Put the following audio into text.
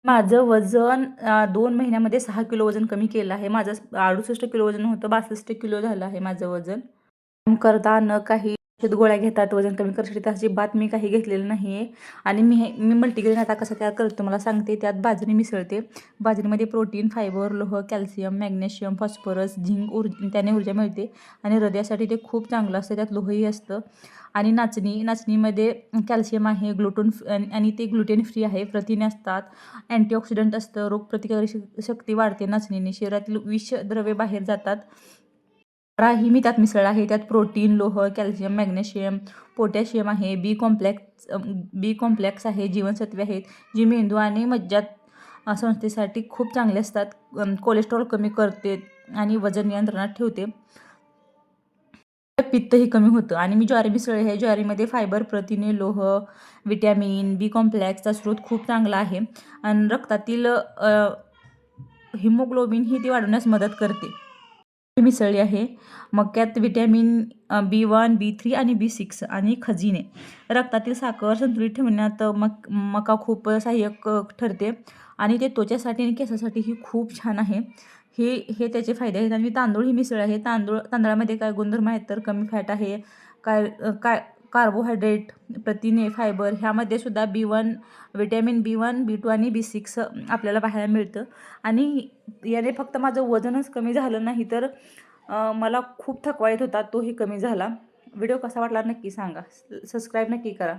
माझं वजन 2 महिन्यामध्ये 6 किलो वजन कमी केलं आहे. माझं 68 किलो वजन होतं, 62 किलो झालं आहे माझं वजन. व्यायाम करता न काही औषध गोळ्या घेतात वजन कमी करण्यासाठी, त्याची बात मी काही घेतलेलं नाही आहे. आणि मी मल्टीग्रेन आटा कसा तयार करतो तुम्हाला सांगते. त्यात बाजरी मिसळते. बाजरीमध्ये प्रोटीन, फायबर, लोह, कॅल्शियम, मॅग्नेशियम, फॉस्फरस, झिंक, त्याने ऊर्जा मिळते आणि हृदयासाठी ते खूप चांगलं असतं. त्यात लोहही असतं. आणि नाचणीमध्ये कॅल्शियम आहे, आणि ते ग्लुटेन फ्री आहे, प्रथिने असतात, अँटीऑक्सिडंट असतं, रोगप्रतिकारक शक्ती वाढते नाचणीने, शरीरातील विषद्रव्ये बाहेर जातात. ही मी त्यात मिसळला आहे. त्यात प्रोटीन, लोह, कॅल्शियम, मॅग्नेशियम, पोटॅशियम आहे, बी कॉम्प्लेक्स आहे, जीवनसत्वे आहेत, जी मेंदू आणि मज्जा संस्थेसाठी खूप चांगले असतात. कोलेस्ट्रॉल कमी करते आणि वजन नियंत्रणात ठेवते. पित्तही कमी होतं. आणि मी ज्वारी मिसळली आहे. ज्वारीमध्ये फायबर, प्रथिने, लोह, व्हिटॅमिन, बी कॉम्प्लेक्सचा स्रोत खूप चांगला आहे आणि रक्तातील हिमोग्लोबिन ही ती वाढवण्यास मदत करते. मिसळली आहे. मक्यात व्हिटॅमिन B1, B3 आणि B6 आणि खनिजे रक्तातील साखर संतुलित ठेवण्यात मका खूप सहाय्यक ठरते आणि ते त्वचेसाठी आणि केसासाठीही खूप छान आहे. हे त्याचे फायदे आहेत. आणि तांदूळ मिसळ आहे. तांदळामध्ये काय गुणधर्म आहेत तर कमी फॅट आहे, काय काय कार्बोहायड्रेट, प्रथिने, फायबर, ह्यामध्ये सुद्धा व्हिटॅमिन B1, B2 आणि B6 आपल्याला पाहायला मिळतं. आणि याने फक्त माझं वजनच कमी झालं नाही तर मला खूप थकवा येत होता, तोही कमी झाला. व्हिडिओ कसा वाटला नक्की सांगा. सबस्क्राईब नक्की करा.